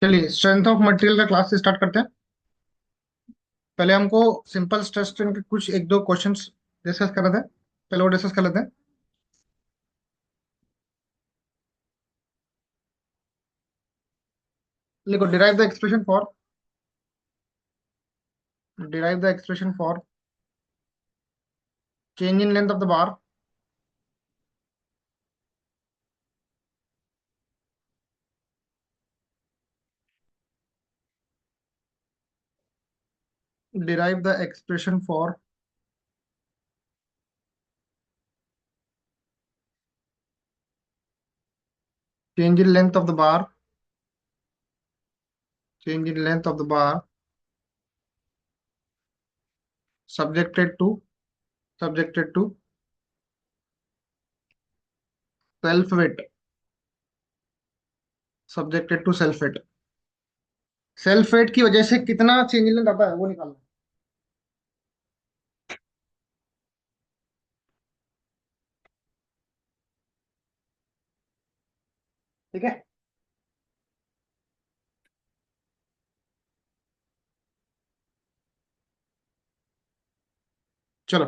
चलिए strength of material का class से स्टार्ट करते हैं। पहले हमको सिंपल स्ट्रेस स्ट्रेन के कुछ एक दो क्वेश्चंस डिस्कस कर रहे थे। पहले वो डिस्कस कर लेते हैं। देखो, derive the expression for change in length of the bar. Derive the expression for change in length of the bar. Change in length of the bar subjected to subjected to self weight. Subjected to self weight. Self weight की वजह से कितना change in length आता है वो निकालना है। ठीक है। चलो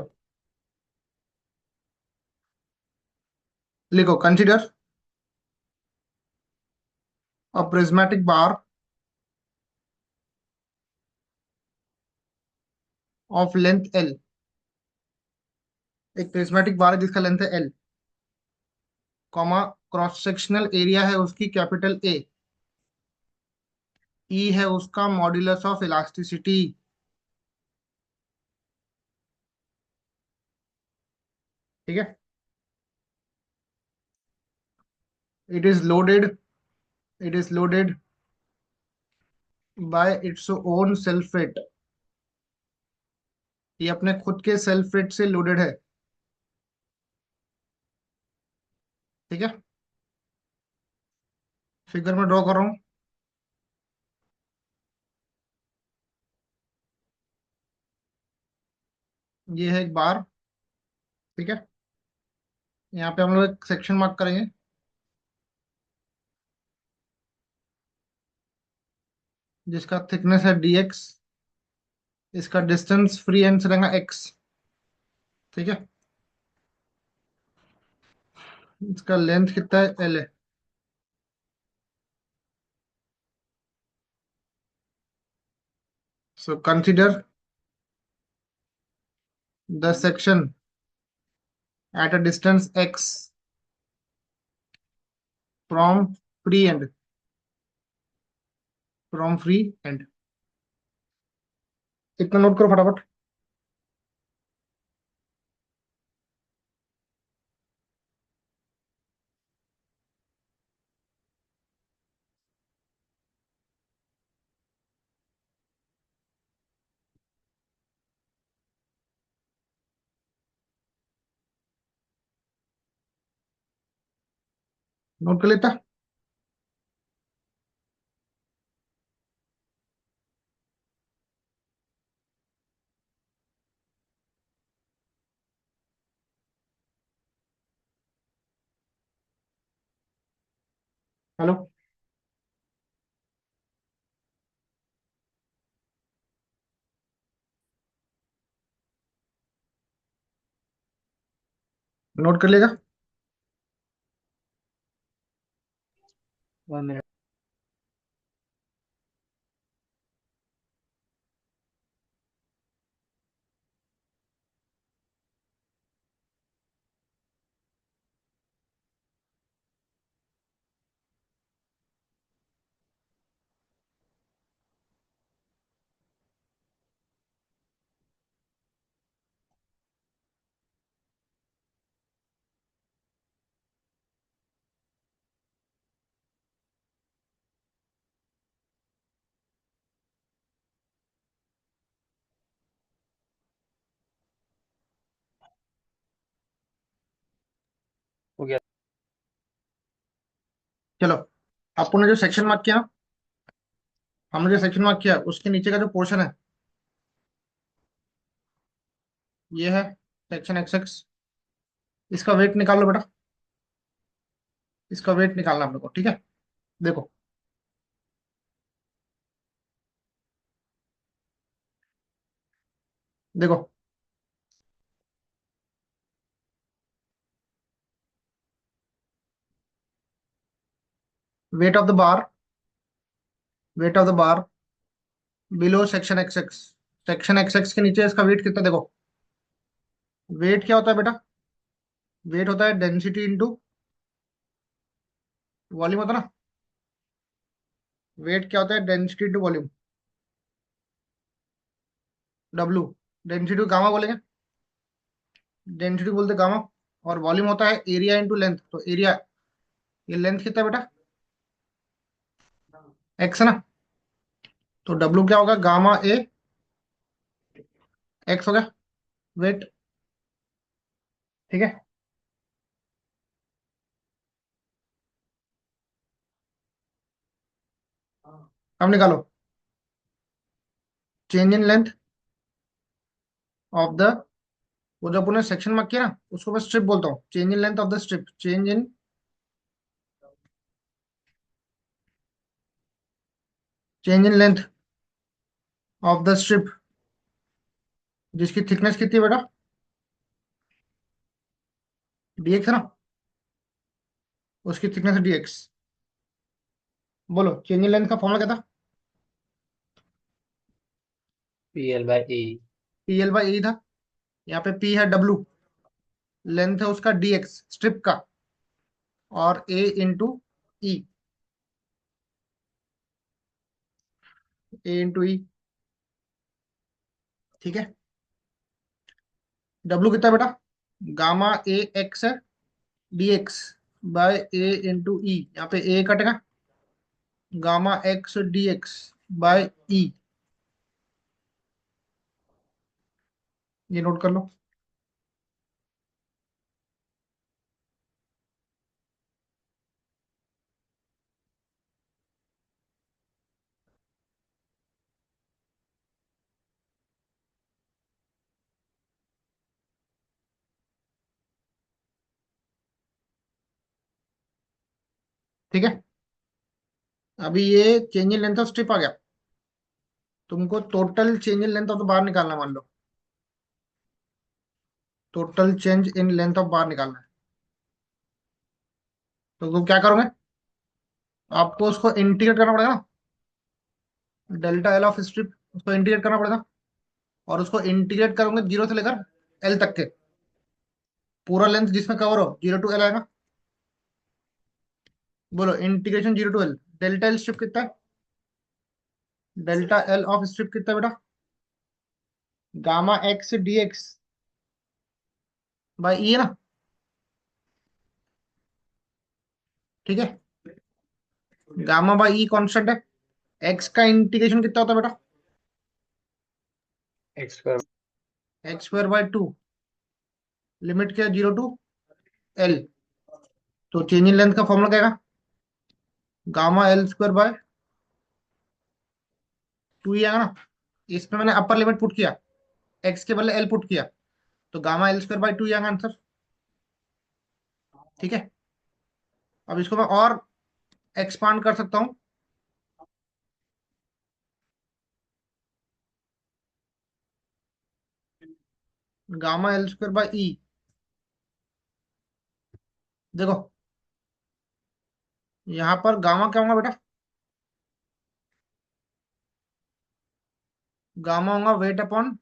लिखो, consider a prismatic bar of length L. एक प्रिज्मेटिक बार है जिसका लेंथ है L, comma, cross sectional area है उसकी कैपिटल ए, ई है उसका मॉड्यूलस ऑफ इलास्टिसिटी। ठीक है। It is loaded it is loaded bye it's own self wait. ये अपने खुद के सेल्फ वेट से लोडेड है। ठीक है। फिगर में ड्रॉ कर रहा हूँ। ये है एक बार। ठीक है। यहाँ पे हम लोग एक सेक्शन मार्क करेंगे जिसका थिकनेस है dx। इसका डिस्टेंस फ्री एंड से रहेगा x। ठीक है। इसका लेंथ कितना है, l है। So consider the section at a distance x from free and from free and. इतना नोट करो फटाफट। नोट कर लेता। हेलो। नोट कर लेगा। 1 मिनट। हो गया। चलो, आपने जो सेक्शन मार्क किया, हमने जो सेक्शन मार्क किया उसके नीचे का जो पोर्शन है ये है सेक्शन एक्स एक्स। इसका वेट निकाल लो बेटा। इसका वेट निकालना आप लोग को। ठीक है। देखो, देखो, weight of the bar, weight of the bar below section x x, section x x के नीचे इसका वेट कितना, देखो वेट क्या होता है बेटा, वेट होता है डेंसिटी इंटू वॉल्यूम होता है ना। वेट क्या होता है, density into volume, W. Density gamma बोलेंगे, डेंसिटी बोलते गामा। और वॉल्यूम होता है एरिया इंटू लेंथ, तो एरिया, ये लेंथ कितना है बेटा, एक्स है ना। तो डब्लू क्या होगा, गामा ए एक्स हो गया वेट। ठीक है, अब निकालो change in length of the, वो जो अपने सेक्शन मार्क किया ना उसको मैं स्ट्रिप बोलता हूँ, change in length of the strip, change in length of the strip, जिसकी थिकनेस कितनी है बेटा, डीएक्स है ना, उसकी थिकनेस है डीएक्स। बोलो चेंज इन लेंथ का फॉर्मूला क्या था, PL/E। पी एल बाई ए था। यहाँ पे पी है डब्लू, लेंथ है उसका डीएक्स स्ट्रिप का, और ए इंटू ई, ए इंटू ई। ठीक है, डब्लू कितना बेटा, गामा ए एक्स है, dx by A into E, यहाँ पे ए कटेगा, gamma X dx by E, ये नोट कर लो। ठीक है, अभी ये change in length of strip आ गया, तुमको total change in length of the bar निकालना है, मान लो total change in length of bar निकालना है। तो तुम क्या करोगे, आपको उसको इंटीग्रेट करना पड़ेगा ना, डेल्टा एल ऑफ स्ट्रिप, उसको इंटीग्रेट करना पड़ेगा। और उसको इंटीग्रेट करोगे जीरो से लेकर एल तक के, पूरा लेंथ जिसमें कवर हो जीरो टू एल आएगा। बोलो integration zero to L, delta L strip कितना है, डेल्टा एल ऑफ स्ट्रिप कितना है बेटा, gamma X D X by E है ना। ठीक है, गामा बाई ई कांस्टेंट है, एक्स का इंटीग्रेशन कितना होता है बेटा, X²। X square by two, limit क्या है जीरो टू एल। तो चेंज इन लेंथ का फॉर्मूला क्या है, gamma L square by two ही आएगा ना। इसमें मैंने अपर लिमिट पुट किया, एक्स के बदले एल पुट किया, तो gamma L square by two ही आएगा आंसर। ठीक है, अब इसको मैं और एक्सपांड कर सकता हूँ, gamma L square by E. देखो यहाँ पर गामा क्या होगा बेटा, गामा होगा weight upon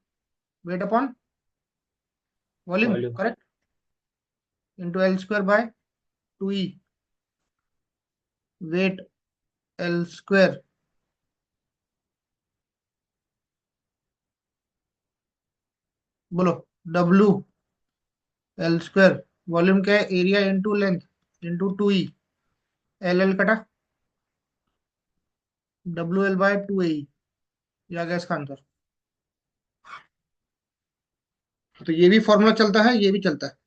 volume, volume. Correct, into L square by two E, weight L square. बोलो डब्लू एल स्क्वायर, वॉल्यूम क्या है, area into length into two E, L L कटा, W L by two A, ये आ गया इसका answer. तो ये भी फॉर्मूला चलता है, ये भी चलता है।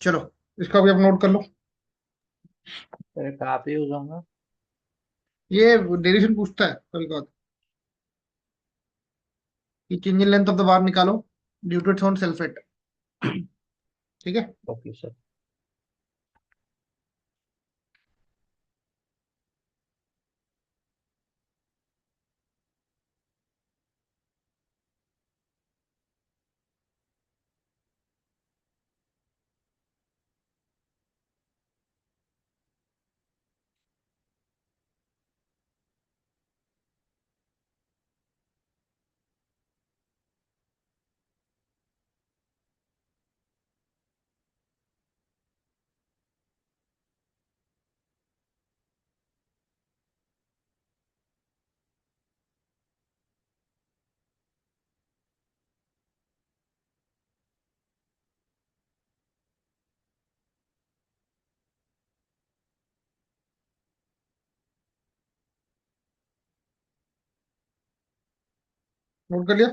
चलो इसका भी आप नोट कर लो। तो काफी यूज होगा। ये डेरिवेशन पूछता है कभी कभार कि change in length of the bar निकालो due to its own self weight. ठीक है, ओके सर। नोट कर लिया?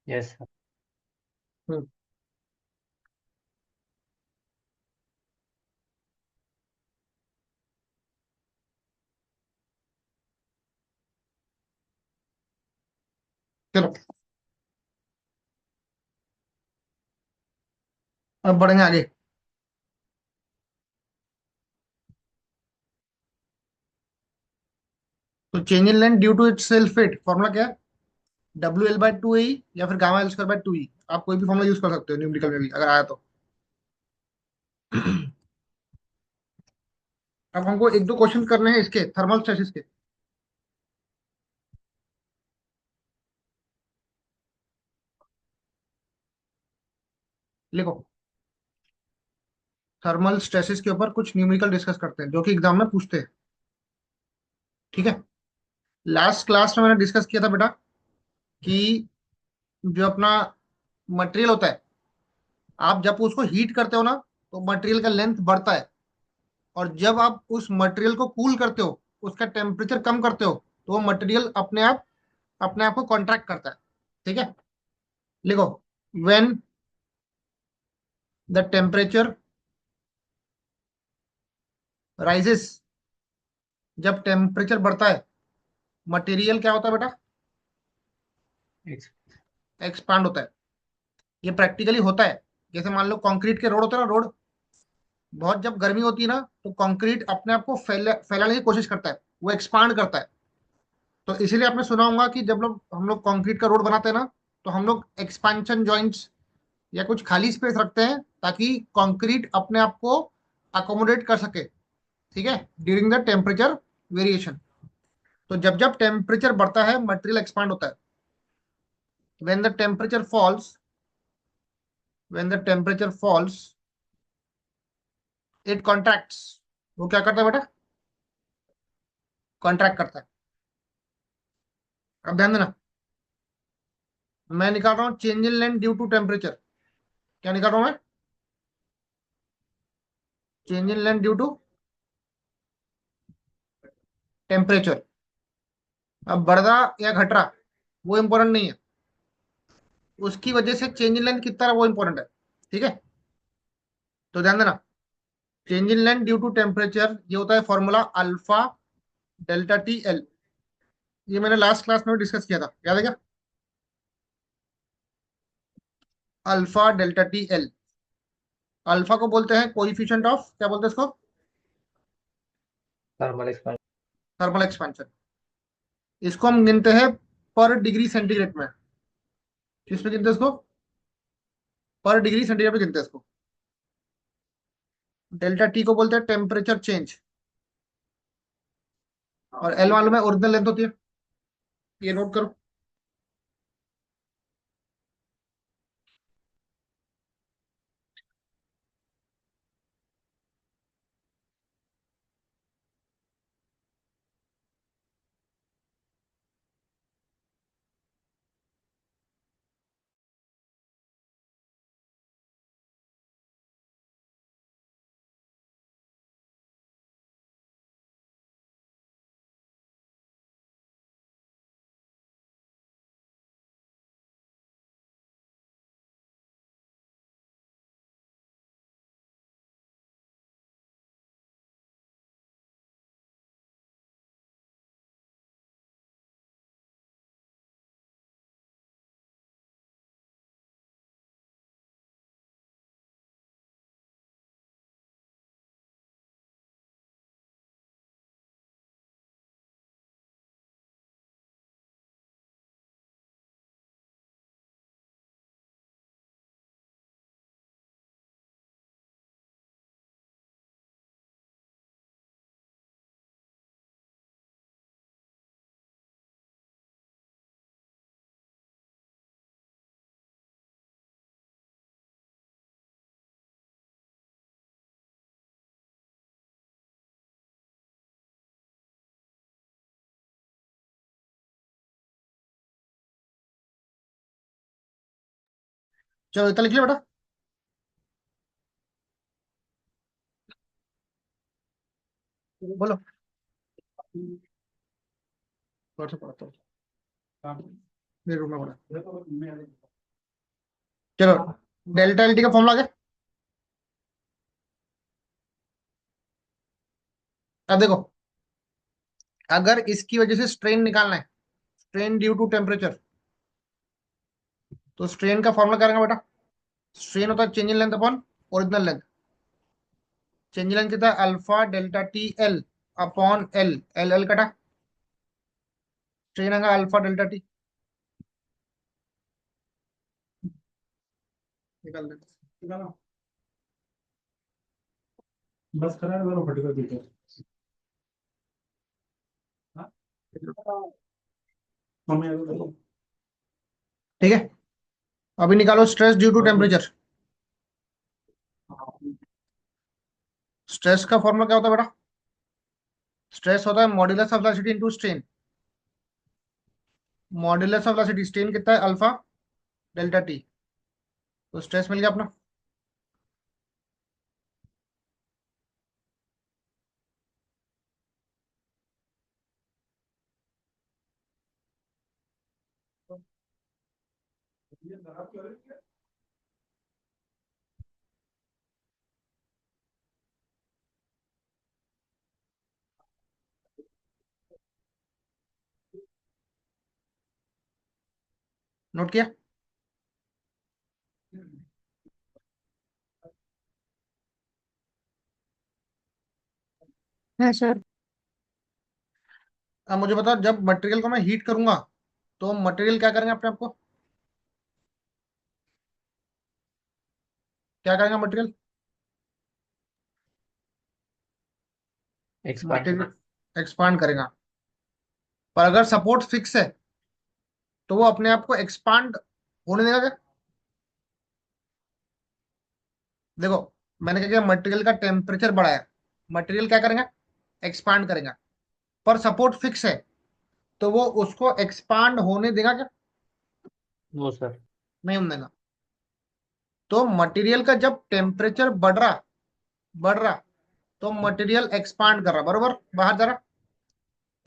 Yes sir. हम्म। चलो, अब बढ़ेंगे आगे। तो change in length due to its self weight, formula क्या है? WL/2E या फिर γL² 2E। आप कोई भी फॉर्मूला यूज कर सकते हो न्यूमेरिकल में भी अगर आया तो। अब हमको एक दो क्वेश्चन करने हैं इसके थर्मल स्ट्रेसेस के। लिखो, थर्मल स्ट्रेसेस के ऊपर कुछ न्यूमेरिकल डिस्कस करते हैं जो कि एग्जाम में पूछते हैं। ठीक है। लास्ट क्लास में मैंने डिस्कस किया था बेटा कि जो अपना मटेरियल होता है, आप जब उसको हीट करते हो ना तो मटेरियल का लेंथ बढ़ता है। और जब आप उस मटेरियल को कूल करते हो, उसका टेम्परेचर कम करते हो, तो वो मटेरियल अपने आप को कॉन्ट्रैक्ट करता है। ठीक है। लिखो, व्हेन द टेम्परेचर राइजेस, जब टेम्परेचर बढ़ता है, मटेरियल क्या होता है बेटा? एक्सपांड होता है। ये प्रैक्टिकली होता है। जैसे मान लो कंक्रीट के रोड होते हैं ना, रोड, बहुत जब गर्मी होती है ना तो कंक्रीट अपने आप को फैलाने की कोशिश करता है, वो एक्सपांड करता है। तो इसीलिए आपने सुना होगा कि जब हम लोग कंक्रीट का रोड बनाते हैं ना, तो हम लोग एक्सपांशन जॉइंट्स या कुछ खाली स्पेस रखते हैं ताकि कंक्रीट अपने आप को अकोमोडेट कर सके। ठीक है, ड्यूरिंग द टेम्परेचर वेरिएशन। तो जब जब टेम्परेचर बढ़ता है मटेरियल एक्सपांड होता है। When the temperature falls, when the temperature falls it contracts. वो क्या करता है बेटा? कॉन्ट्रैक्ट करता है। अब ध्यान देना, मैं निकाल रहा हूँ change in length due to temperature. क्या निकाल रहा हूँ मैं? Change in length due to temperature. अब बढ़ रहा या घट रहा वो इंपॉर्टेंट नहीं है, उसकी वजह से चेंज इन लेंथ कितना रहा वो इंपॉर्टेंट है। ठीक है। तो ध्यान देना, change in length due to temperature ये होता है फॉर्मूला अल्फा ΔTL। ये मैंने लास्ट क्लास में डिस्कस किया था, याद है क्या? Alpha ΔTL। अल्फा को बोलते हैं कोइफिशिएंट ऑफ, क्या बोलते हैं इसको? Thermal expansion. Thermal expansion. इसको हम गिनते हैं पर डिग्री सेंटीग्रेड में। किस पे गिनते हैं इसको? पर डिग्री सेंटीग्रेड पे गिनते हैं इसको। ΔT को बोलते हैं टेम्परेचर चेंज। और एल मालूम है ओरिजिनल लेंथ होती है, ये नोट करो। चलो इतना लिख लिया बेटा। बोलो। थोड़ा सा पढ़ता हूँ, मेरे रूम में पढ़ा। चलो, डेल्टा एल टी का फॉर्मूला क्या? अब देखो, अगर इसकी वजह से स्ट्रेन निकालना है, स्ट्रेन ड्यू टू टेम्परेचर, तो स्ट्रेन का फॉर्मूला क्या रहेगा बेटा? स्ट्रेन होता है change in length upon original length. Change in length कितना है? Alpha delta T L upon L, L L कटा, स्ट्रेन आएगा अल्फा डेल्टा टी। निकाल देते। बस करा है वो फटेगा दीजिए। ठीक है, अभी निकालो stress due to temperature. Stress का फॉर्मूला क्या होता है बेटा? स्ट्रेस होता है modulus of velocity into strain. Modulus of velocity, strain कितना है? Alpha delta T. तो स्ट्रेस मिल गया अपना। नोट किया? हाँ सर। अब मुझे बताओ, जब मटेरियल को मैं हीट करूंगा तो मटेरियल क्या करेंगे अपने आप को? क्या करेंगे मटेरियल? एक्सपांड। मटेरियल एक्सपांड करेगा। पर अगर सपोर्ट फिक्स है तो वो अपने आप को एक्सपांड होने देगा क्या? देखो, मैंने क्या किया, मटेरियल का टेम्परेचर बढ़ाया, मटेरियल क्या करेगा? एक्सपांड करेगा। पर सपोर्ट फिक्स है तो वो उसको एक्सपांड होने देगा क्या? No sir. नहीं होने देगा। तो मटेरियल का जब टेम्परेचर बढ़ रहा तो मटेरियल एक्सपांड कर रहा, बरोबर, बाहर जा रहा।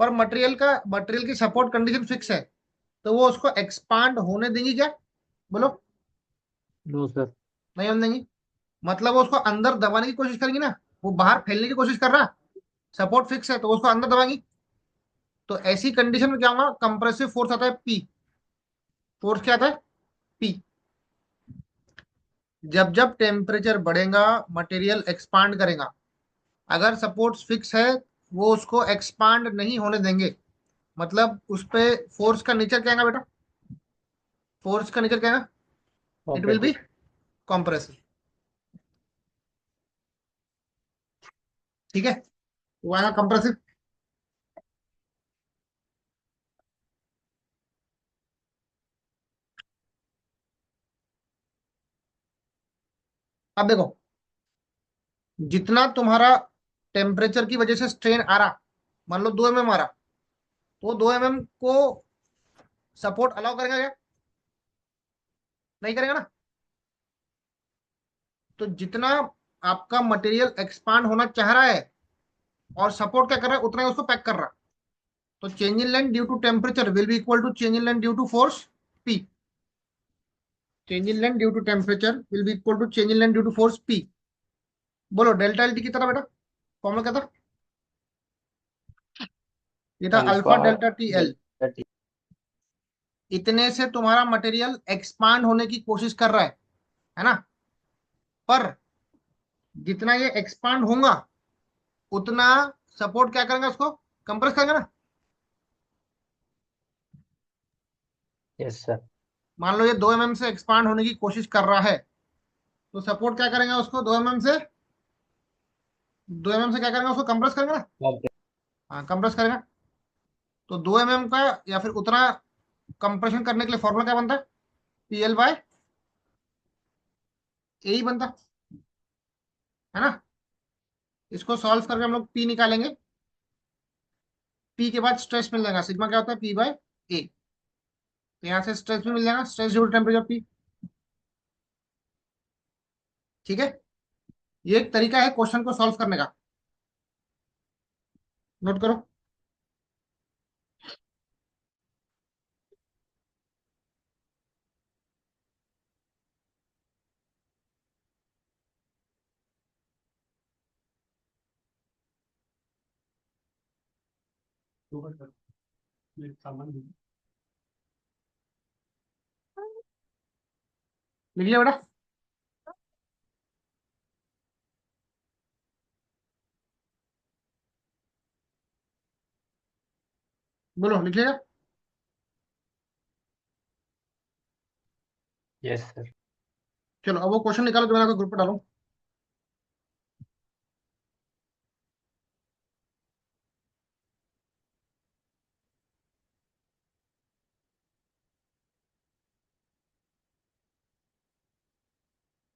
पर मटेरियल की सपोर्ट कंडीशन फिक्स है तो वो उसको एक्सपांड होने देंगी क्या? बोलो। No sir. नहीं होने देंगी। मतलब वो उसको अंदर दबाने की कोशिश करेंगी ना, वो बाहर फैलने की कोशिश कर रहा, सपोर्ट फिक्स है तो उसको अंदर दबाएंगी। तो ऐसी कंडीशन में क्या होगा? कंप्रेसिव फोर्स आता है पी। फोर्स क्या आता है? पी। जब जब टेम्परेचर बढ़ेगा मटेरियल एक्सपांड करेगा। अगर सपोर्ट फिक्स है, वो उसको एक्सपांड नहीं होने देंगे। मतलब उस पे फोर्स का नेचर क्या है बेटा? फोर्स का नेचर क्या है? It will be compressive. Compressive. ठीक है, वो आएगा कंप्रेसिव। अब देखो, जितना तुम्हारा टेम्परेचर की वजह से स्ट्रेन आ रहा, मान लो 2 mm आ रहा, तो 2 mm को सपोर्ट अलाउ करेगा क्या? नहीं करेगा ना। तो जितना आपका मटेरियल एक्सपांड होना चाह रहा है और सपोर्ट क्या कर रहा है, उतना ही उसको पैक कर रहा। तो change in length due to temperature will be equal to change in length due to force P. Change in length due to temperature will be equal to change in length due to force P. बोलो delta L T कितना बेटा? Formula क्या था? ये था alpha alpha delta T L. Delta T. इतने से तुम्हारा मटेरियल एक्सपांड होने की कोशिश कर रहा है ना। पर जितना ये एक्सपांड होगा उतना सपोर्ट क्या करेंगे? उसको कंप्रेस करेंगे ना। Yes sir. मान लो ये 2 mm से एक्सपांड होने की कोशिश कर रहा है, तो सपोर्ट क्या करेंगे उसको? 2 mm से क्या करेंगे? उसको कंप्रेस करेंगे ना। हाँ, कंप्रेस करेगा। तो 2 mm का या फिर उतना कंप्रेशन करने के लिए फॉर्मूला क्या बनता है? पी एल बाय ए ही बनता है ना। इसको सॉल्व करके हम लोग पी निकालेंगे। पी के बाद स्ट्रेस मिल जाएगा, सिग्मा क्या होता है? P by A. तो यहाँ से स्ट्रेस भी मिल जाएगा, stress due to temperature P. ठीक है, ये एक तरीका है क्वेश्चन को सॉल्व करने का, नोट करो। लिख लिया बेटा? बोलो, लिख लिया? Yes sir. चलो अब वो क्वेश्चन निकालो जो मैंने आपको ग्रुप पे डालो।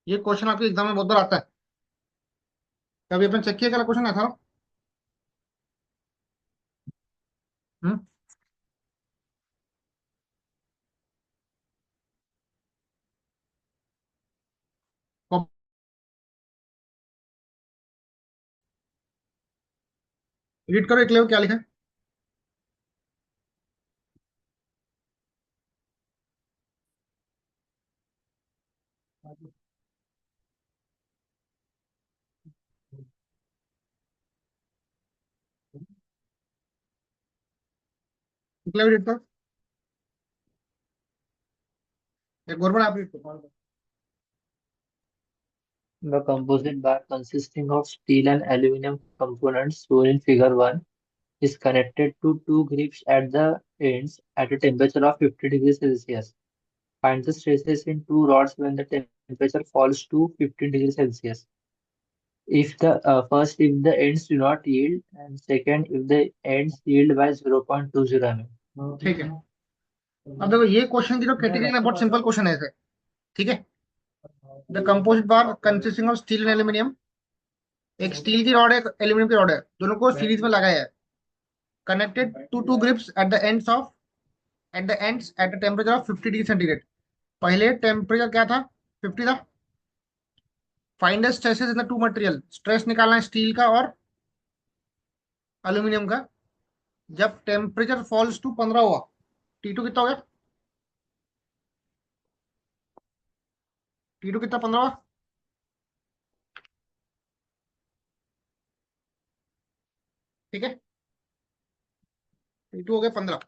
ये क्वेश्चन आपके एग्जाम में बहुत बार आता है। कभी अपन चेक किया, क्या क्वेश्चन आया था? हम्म। रीड करो, एक लेव क्या लिखा है। एक लेव रीड करो, एक गवर्नमेंट आप रीड करो। The composite bar consisting of steel and aluminum components shown in figure 1 is connected to two grips at the ends at a temperature of 50 degrees Celsius. Find the stresses in two rods when the temperature falls to 15 degrees Celsius. If the ends do not yield, and second, if the ends yield by 0.20 mm. ठीक है, अब देखो ये question की जो category ना बहुत simple question है ऐसे। ठीक है, the composite bar consisting of steel and aluminium, एक स्टील की रॉड है, एक एल्यूमिनियम की रॉड है, दोनों को सीरीज में लगाया है, connected to two grips at the ends at a temperature of 50 degree centigrade. पहले टेम्परेचर क्या था? 50 था। Find the stresses in the two material, stress निकालना है स्टील का और एल्यूमिनियम का। जब टेम्परेचर फॉल्स टू 15 हुआ, T2 कितना हो गया? T2 कितना? 15 हुआ। ठीक है, T2 हो गया 15।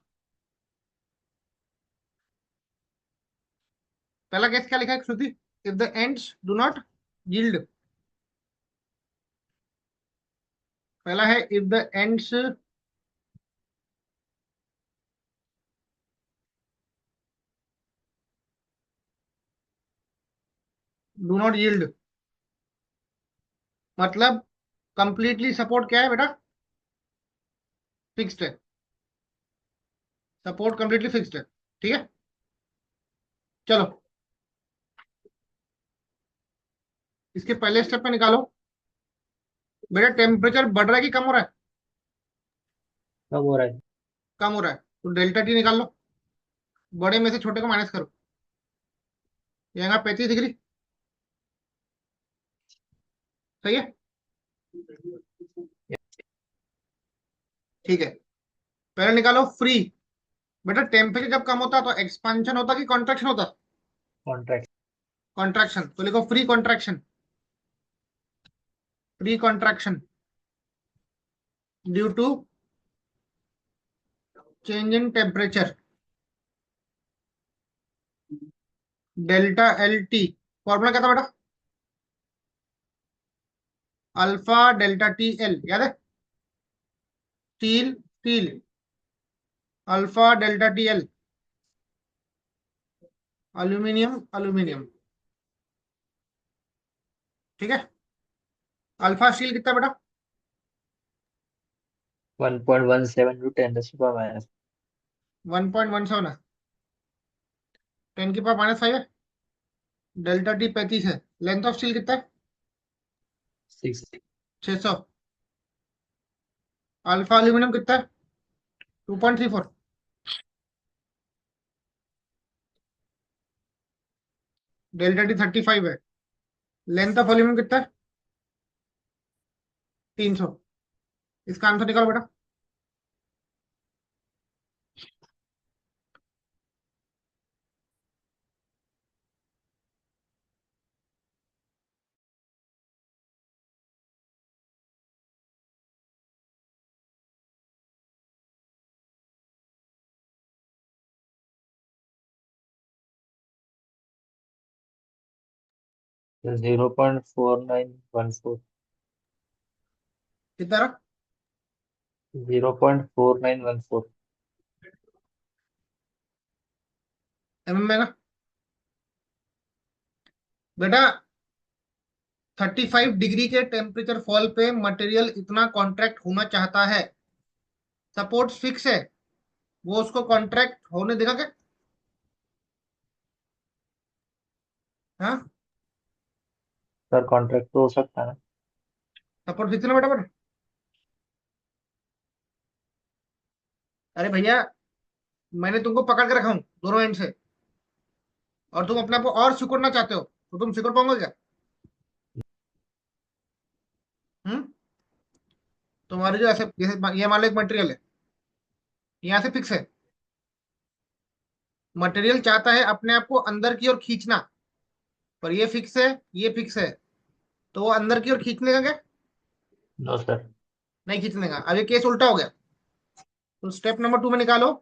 पहला केस क्या लिखा है Shruti? If the ends do not yield. पहला है if the ends do not yield, मतलब कंप्लीटली सपोर्ट क्या है बेटा? फिक्स्ड है। सपोर्ट कंप्लीटली फिक्स्ड है। ठीक है, चलो इसके पहले स्टेप पे निकालो बेटा, टेम्परेचर बढ़ रहा है कि कम हो रहा है? कब हो रहा है? कम हो रहा है, तो डेल्टा टी निकाल लो। बड़े में से छोटे को माइनस करो, यहाँ 35 डिग्री। सही है, ठीक है। पहले निकालो फ्री। बेटा टेम्परेचर जब कम होता है तो एक्सपांशन होता कि कॉन्ट्रैक्शन होता? कॉन्ट्रैक्ट। कॉन्ट्रैक्शन, तो लिखो free contraction. Free contraction due to change in temperature, delta L T. Formula क्या था बेटा? अल्फा डेल्टा टी एल, याद है? Steel steel, alpha delta T L, aluminium aluminium. ठीक है, अल्फा स्टील कितना बेटा? 1.17 to 10 to the power minus 1.17 है, 10 की पावर -5 है। डेल्टा टी 35 है। लेंथ ऑफ स्टील कितना है? 6. 600। अल्फा एल्यूमिनियम कितना है? 2.34। डेल्टा टी 35 है। लेंथ ऑफ एल्यूमिनियम कितना है? 300। इसका आंसर निकालो बेटा। 0.4914। कितना रहा? 0.4914। में ना बेटा, 35 डिग्री के टेम्परेचर फॉल पे मटेरियल इतना कॉन्ट्रैक्ट होना चाहता है। सपोर्ट फिक्स है, वो उसको कॉन्ट्रैक्ट होने देगा क्या? हाँ, सर कॉन्ट्रैक्ट तो हो सकता है। सपोर्ट फिक्स है ना बेटा बेटा। अरे भैया, मैंने तुमको पकड़ के रखा हूँ दोनों एंड से, और तुम अपने आप को और सिकुड़ना चाहते हो, तो तुम सिकुड़ पाओगे क्या? हम्म। तुम्हारी जो ऐसे जैसे ये मान लो एक मटेरियल है, यहाँ से फिक्स है। मटेरियल चाहता है अपने आप को अंदर की ओर खींचना, पर ये फिक्स है, ये फिक्स है, तो वो अंदर की ओर खींचने का क्या? No sir. नहीं खींचने का। अब ये केस उल्टा हो गया, तो स्टेप नंबर 2 में निकालो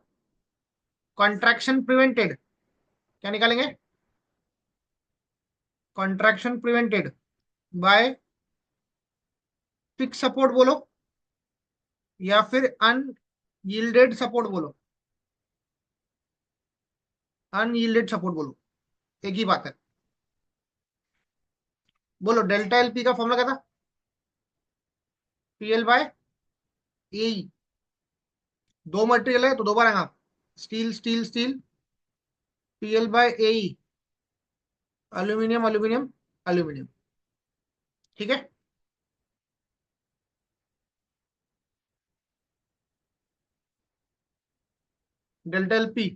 कॉन्ट्रैक्शन प्रिवेंटेड। क्या निकालेंगे? Contraction prevented by fix support बोलो, या फिर अनयील्डेड सपोर्ट बोलो। अनयील्डेड सपोर्ट बोलो, एक ही बात है। बोलो, डेल्टा एल पी का फॉर्मूला क्या था? पी एल बाय ए। दो मटेरियल है तो दो बार आएगा, steel steel steel, P L by A. Aluminium aluminium aluminium. ठीक है। डेल्टा एल पी,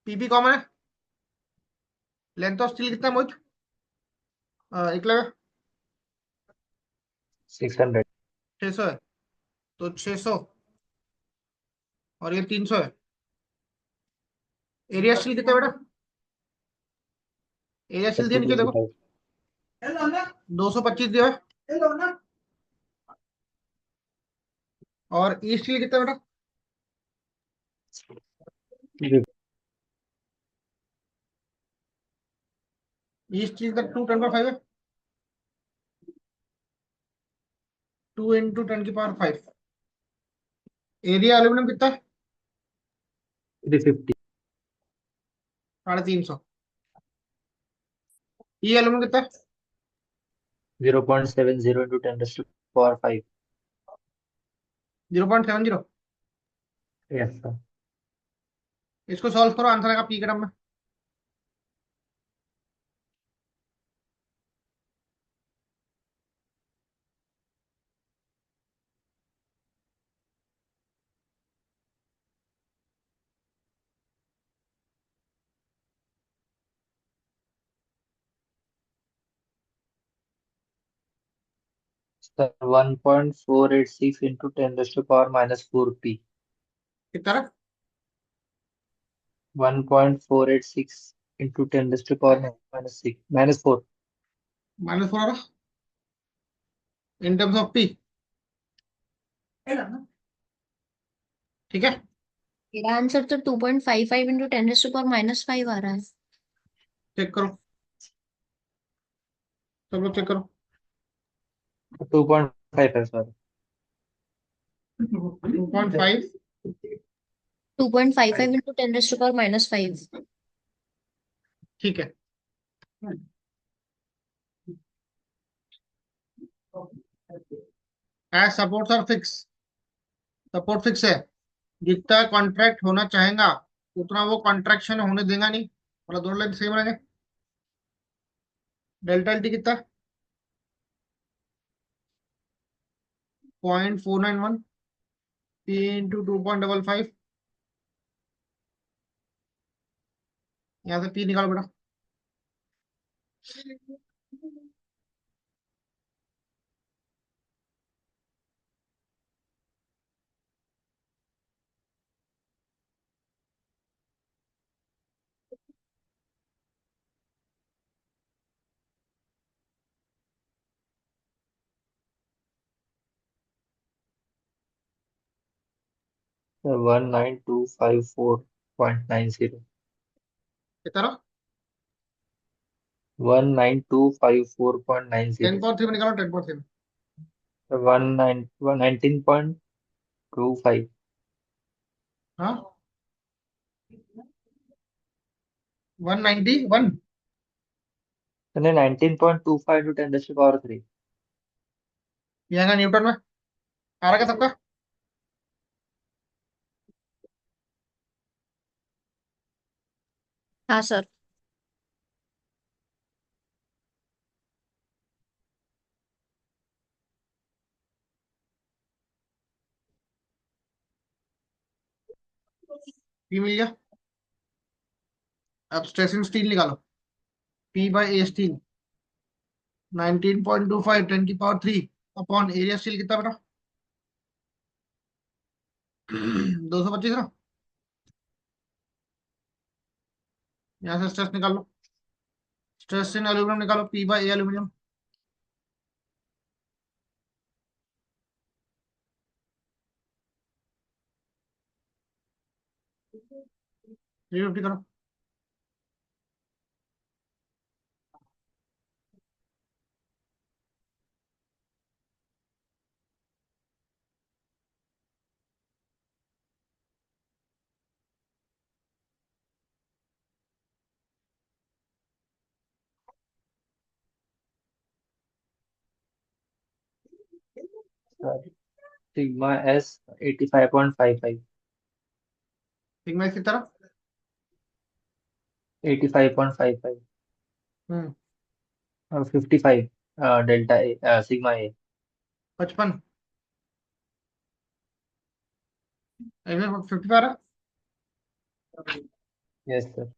पी भी कॉमन है। लेंथ ऑफ स्टील कितना है मोहित? एक लगा। 600। 600 है, तो 600, और ये 300 है। एरिया स्टील कितना है बेटा? एरिया स्टील दिया नीचे देखो, 3025। 225 दिया है। और ई स्टील कितना है बेटा? ई स्टील का 2 10 पर 5 है। 2 × 10 की पावर 5। एरिया एल्यूमिनियम कितना है? 350। 350। ई एल्यूमिनियम कितना है? 0.70 × 10⁵0.70। Yes sir. इसको सॉल्व करो, आंसर आएगा पी ग्राम में। Sir 1.486 × 10⁻⁻⁴ p। कितना रहा? 1.486 × 10⁻⁻⁻⁶ -4। -4 आ रहा इन टर्म्स ऑफ पी। ठीक है। मेरा आंसर तो 2.55 × 10⁻⁻⁵ आ रहा है। चेक करो, सब लोग चेक करो। 2.5 है सर। 2.5। 2.55 × 10⁻⁻⁵। ठीक है। As supports are fix, support fix है, जितना कॉन्ट्रैक्ट होना चाहेगा उतना वो कॉन्ट्रैक्शन होने देगा नहीं, मतलब दोनों लाइन सेम रहेंगे। डेल्टा एल टी कितना? 0.491। P into 2.55। यहाँ से पी निकालो बेटा। 19254.90. कितना? 10 19254.90. पावर 3 में निकालो, 10 पावर 3 में। 19.25. हाँ, 191। यानी 19.25 into 10 to the power 3. ये आएगा न्यूटन में। आ रहा क्या सबका? हाँ सर। पी मिल गया। अब स्ट्रेस इन स्टील निकालो। पी बाई ए स्टील 19.25 10 की पावर 3 अपॉन एरिया स्टील कितना बेटा? 225 ना। यहाँ से स्ट्रेस निकाल लो। स्ट्रेस इन एल्यूमिनियम निकालो, पी बाई ए एल्यूमिनियम। 350 करो। Sigma S 85.55. सिग्मा इस की तरह। 85.55. हम्म। और 55 डेल्टा ए सिग्मा ए. 55। 50 आ रहा। Yes sir.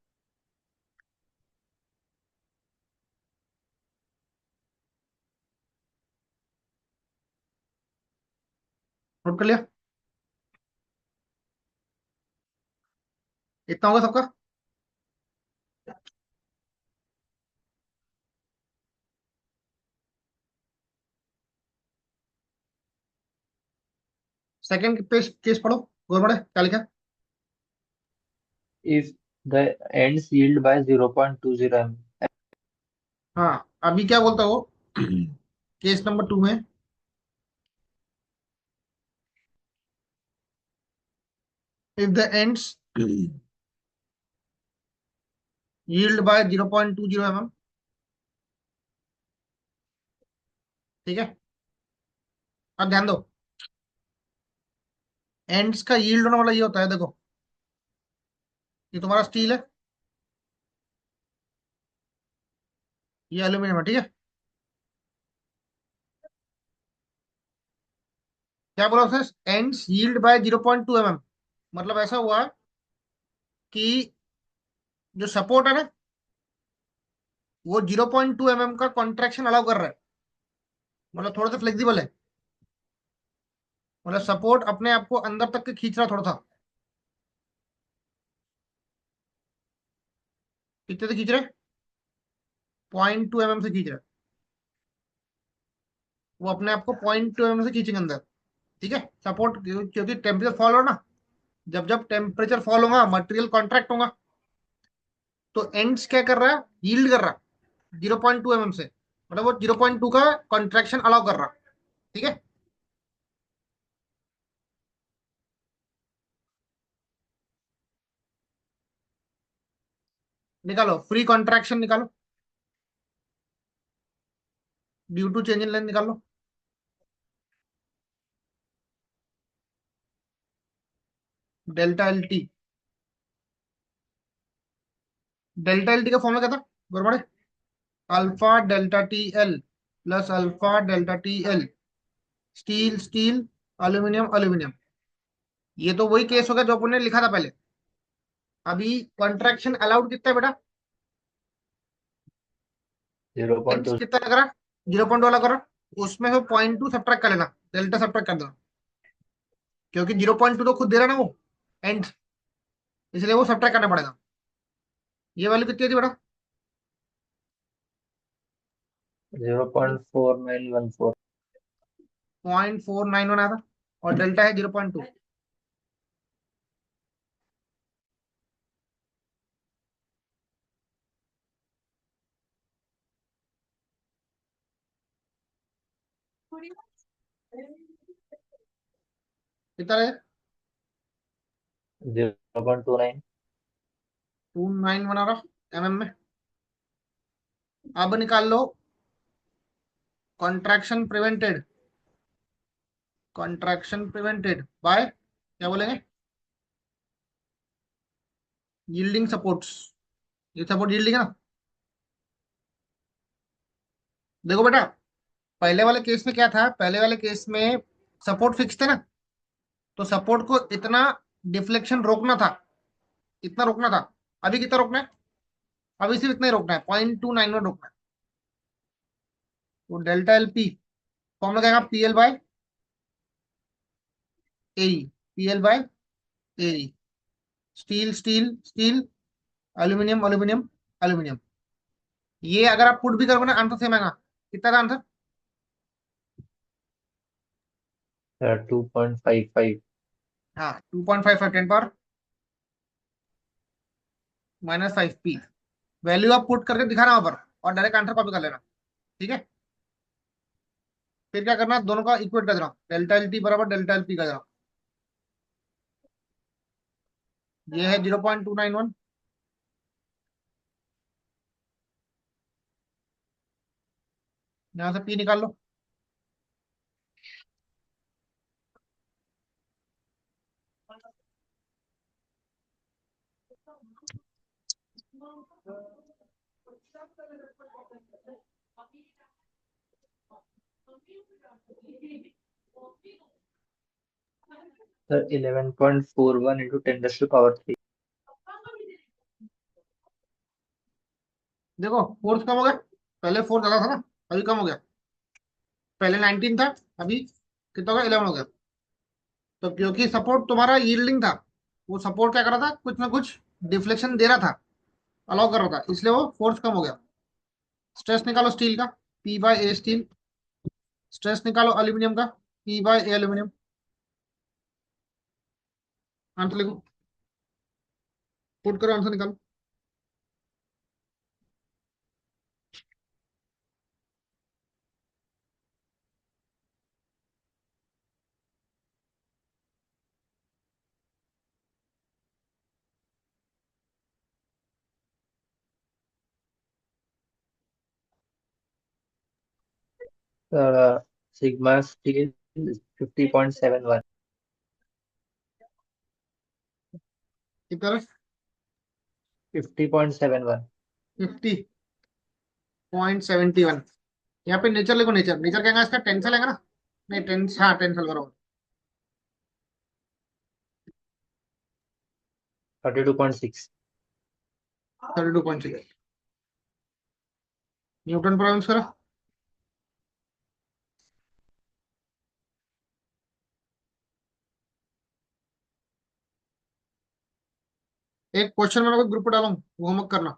नोट कर लिया। इतना होगा सबका। सेकंड पेज केस पढ़ो। गौरमड़े क्या लिखा? If the ends yield by 0.20 mm. हाँ, अभी क्या बोलता हो? केस नंबर 2 में if the ends yield by 0.20 mm। ठीक है, अब ध्यान दो। एंड्स का यील्ड होने वाला ये होता है, देखो ये तुम्हारा स्टील है, ये एल्यूमिनियम है, ठीक है। क्या बोला उसने? Ends yield by 0.2 mm। मतलब ऐसा हुआ कि जो सपोर्ट है ना, वो 0.2 mm का कॉन्ट्रैक्शन अलाउ कर रहा है। मतलब थोड़ा सा फ्लेक्सिबल है। मतलब सपोर्ट अपने आप को अंदर तक के खींच रहा थोड़ा सा। कितने से खींच रहे? 0.2 mm से खींच रहा है। वो अपने आप को 0.2 mm से खींचेंगे अंदर। ठीक है, सपोर्ट क्योंकि टेम्परेचर फॉल हो ना, जब जब टेम्परेचर फॉल होगा मटेरियल कॉन्ट्रैक्ट होगा। तो एंड्स क्या कर रहा है? यील्ड कर रहा है 0.2 mm से। मतलब वो 0.2 का कॉन्ट्रैक्शन अलाउ कर रहा है। ठीक है। निकालो फ्री कॉन्ट्रैक्शन निकालो, due to change in length निकालो। Delta L T. Delta L T का फॉर्मूला क्या था Gurbade? Alpha delta T L plus alpha delta T L. Steel steel, aluminium aluminium. ये तो वही केस होगा जो अपन ने लिखा था पहले। अभी कॉन्ट्रैक्शन अलाउड कितना है बेटा? 0.2 कितना लग रहा है? 0.2 वाला करो, उसमें से 0.2 सब्ट्रैक्ट कर लेना, डेल्टा सब्ट्रैक्ट कर देना, क्योंकि 0.2 तो खुद दे रहा ना वो एंड, इसलिए वो सब्ट्रैक्ट करना पड़ेगा। ये वैल्यू कितनी थी बेटा? 0.4914। 0.491 आया था, और डेल्टा है 0.2। कितना है? 0.29। 291 आ रहा में। अब निकाल लो contraction prevented, contraction prevented by क्या बोलेंगे, यील्डिंग सपोर्ट्स। ये सपोर्ट यील्डिंग है ना। देखो बेटा, पहले वाले केस में क्या था, पहले वाले केस में सपोर्ट फिक्स थे ना, तो सपोर्ट को इतना डिफ्लेक्शन रोकना था, इतना रोकना था। अभी कितना रोकना है? अभी सिर्फ इतना ही रोकना है, 0.291 रोकना है। तो डेल्टा एल पी फॉर्म लगाएगा, P L by A, P L by A, steel steel steel, aluminium aluminium aluminium. ये अगर आप पुट भी करोगे ना, आंसर सेम आएगा। कितना था आंसर? 2.55। हाँ, 2.55 10 पावर -5 पी। वैल्यू आप पुट करके दिखाना वहां पर, और डायरेक्ट आंसर कॉपी कर लेना। ठीक है, फिर क्या करना, दोनों का इक्वेट कर देना, डेल्टा एल टी बराबर डेल्टा एल पी कर देना। ये है 0.291, यहाँ से पी निकाल लो। सर 11.41 into 10⁻³ देखो फोर्स कम हो गया, पहले फोर्स ज्यादा था ना, अभी कम हो गया। पहले 19 था, अभी कितना हो गया, 11 हो गया। तो क्योंकि सपोर्ट तुम्हारा यील्डिंग था, वो सपोर्ट क्या कर रहा था, कुछ ना कुछ डिफ्लेक्शन दे रहा था, अलाउ कर रहा था, इसलिए वो फोर्स कम हो गया। स्ट्रेस निकालो स्टील का, P by A steel. Stress निकालो एल्यूमिनियम का, P by A aluminium. Answer लिखो, पुट करो, आंसर निकालो। Sir sigma steel 50.71। कितना? 50.71। 50.71। यहाँ पे नेचर लिखो, नेचर नेचर क्या इसका, टेंसल है ना? नहीं टेंस, हाँ टेंसल करो। 32.6। 32.6। न्यूटन पर यूज करो। एक क्वेश्चन मैं ग्रुप पर डालूंगा, वो होमवर्क करना।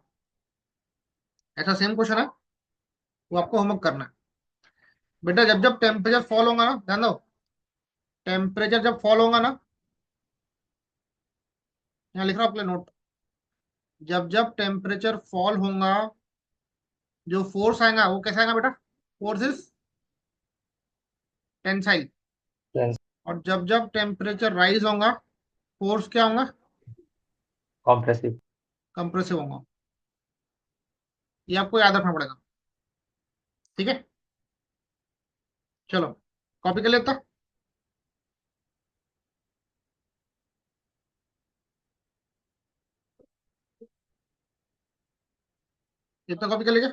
ऐसा सेम क्वेश्चन है, वो आपको होमवर्क करना है। बेटा जब जब टेम्परेचर फॉल होगा ना, ध्यान दो, टेम्परेचर जब फॉल होगा ना, यहाँ लिख रहा हूँ अपने नोट, जब जब टेम्परेचर फॉल होगा, जो फोर्स आएगा वो कैसा आएगा बेटा? Force is tensile. और जब जब टेम्परेचर राइज होगा, फोर्स क्या होगा? कॉम्प्रेसिव। कंप्रेसिव होगा। ये आपको याद रखना पड़ेगा। ठीक है, चलो कॉपी कर लेता। कितना कॉपी कर लेगा?